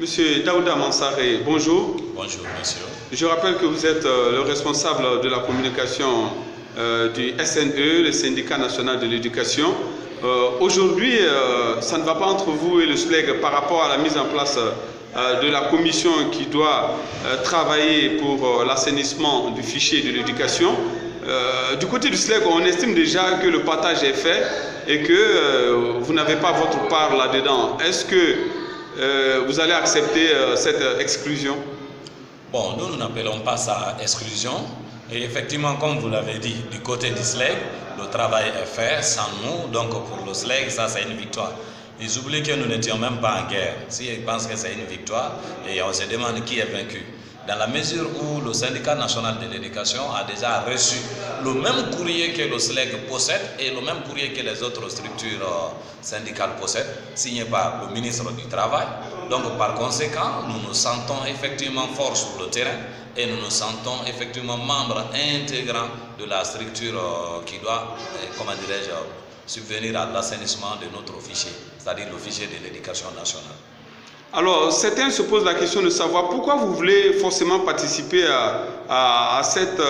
Monsieur Daouda Mansaré, bonjour. Bonjour, monsieur. Je rappelle que vous êtes le responsable de la communication du SNE, le Syndicat national de l'éducation. Aujourd'hui, ça ne va pas entre vous et le SLEG par rapport à la mise en place de la commission qui doit travailler pour l'assainissement du fichier de l'éducation. Du côté du SLEG, on estime déjà que le partage est fait et que vous n'avez pas votre part là-dedans. Est-ce que vous allez accepter cette exclusion? Bon, nous n'appelons pas ça exclusion. Et effectivement, comme vous l'avez dit, du côté du SLEG, le travail est fait sans nous. Donc pour le SLEG, ça c'est une victoire. Ils oublient que nous n'étions même pas en guerre. S'ils pensent que c'est une victoire, et on se demande qui est vaincu. Dans la mesure où le syndicat national de l'éducation a déjà reçu le même courrier que le SLEG possède et le même courrier que les autres structures syndicales possèdent, signé par le ministre du Travail. Donc par conséquent, nous nous sentons effectivement forts sur le terrain et nous nous sentons effectivement membres intégrants de la structure qui doit, comment dirais-je, subvenir à l'assainissement de notre fichier, c'est-à-dire le fichier de l'éducation nationale. Alors, certains se posent la question de savoir pourquoi vous voulez forcément participer à cette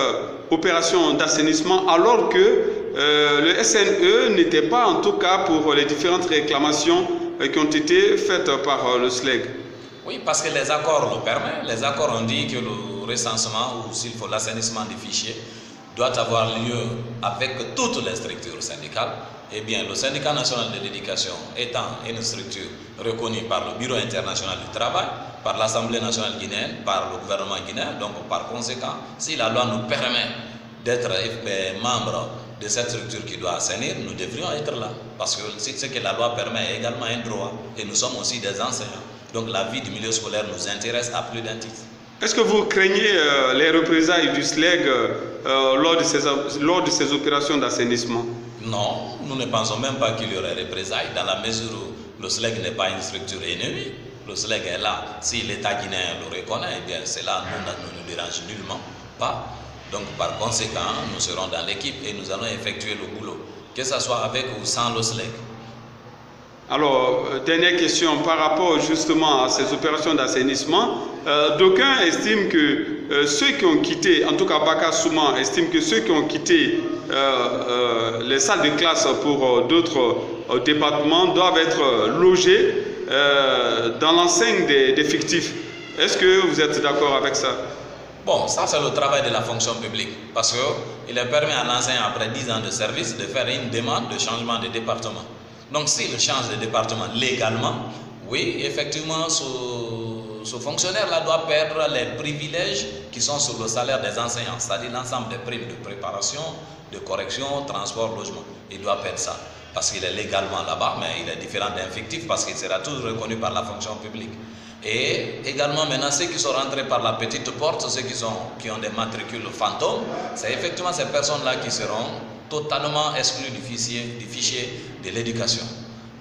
opération d'assainissement alors que le SNE n'était pas en tout cas pour les différentes réclamations qui ont été faites par le SLEG. Oui, parce que les accords le permettent. Les accords ont dit que le recensement ou s'il faut l'assainissement des fichiers doit avoir lieu avec toutes les structures syndicales. Eh bien, le syndicat national de l'éducation étant une structure reconnue par le Bureau international du travail, par l'Assemblée nationale guinéenne, par le gouvernement guinéen, donc par conséquent, si la loi nous permet d'être membre de cette structure qui doit assainir, nous devrions être là. Parce que ce que la loi permet est également un droit. Et nous sommes aussi des enseignants. Donc la vie du milieu scolaire nous intéresse à plus d'un titre. Est-ce que vous craignez les représailles du SLEG lors de ces opérations d'assainissement? Non, nous ne pensons même pas qu'il y aurait représailles dans la mesure où le SLEG n'est pas une structure ennemie. Le SLEG est là. Si l'État guinéen le reconnaît, eh bien cela ne nous dérange nullement pas. Donc par conséquent, nous serons dans l'équipe et nous allons effectuer le boulot, que ce soit avec ou sans le SLEG. Alors, dernière question, par rapport justement à ces opérations d'assainissement, d'aucuns estiment que ceux qui ont quitté, en tout cas Baka Souman estime que ceux qui ont quitté les salles de classe pour d'autres départements doivent être logés dans l'enseigne des fictifs. Est-ce que vous êtes d'accord avec ça? Bon, ça c'est le travail de la fonction publique, parce qu'il permet à l'enseignant après 10 ans de service de faire une demande de changement de département. Donc s'il change de département légalement, oui, effectivement, ce fonctionnaire-là doit perdre les privilèges qui sont sur le salaire des enseignants, c'est-à-dire l'ensemble des primes de préparation, de correction, transport, logement. Il doit perdre ça, parce qu'il est légalement là-bas, mais il est différent d'un fictif, parce qu'il sera toujours reconnu par la fonction publique. Et également maintenant ceux qui sont rentrés par la petite porte, ceux qui ont des matricules fantômes, c'est effectivement ces personnes-là qui seront totalement exclus du fichier de l'éducation.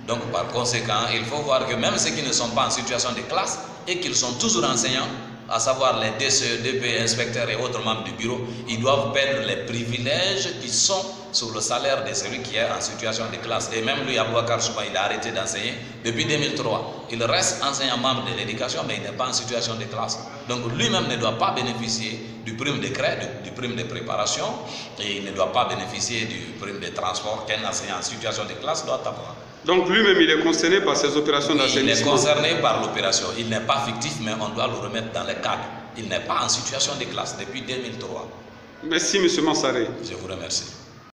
Donc par conséquent, il faut voir que même ceux qui ne sont pas en situation de classe et qu'ils sont toujours enseignants, à savoir les DCE, DP, inspecteurs et autres membres du bureau, ils doivent perdre les privilèges qui sont sur le salaire de celui qui est en situation de classe. Et même lui, Abouakar Souba, il a arrêté d'enseigner depuis 2003. Il reste enseignant membre de l'éducation, mais il n'est pas en situation de classe. Donc lui-même ne doit pas bénéficier du prime de crédit, du prime de préparation, et il ne doit pas bénéficier du prime de transport qu'un enseignant en situation de classe doit avoir. Donc lui-même, il est concerné par ces opérations d'assainissement? Il est concerné par l'opération. Il n'est pas fictif, mais on doit le remettre dans les cadres. Il n'est pas en situation de classe depuis 2003. Merci, M. Mansaré. Je vous remercie.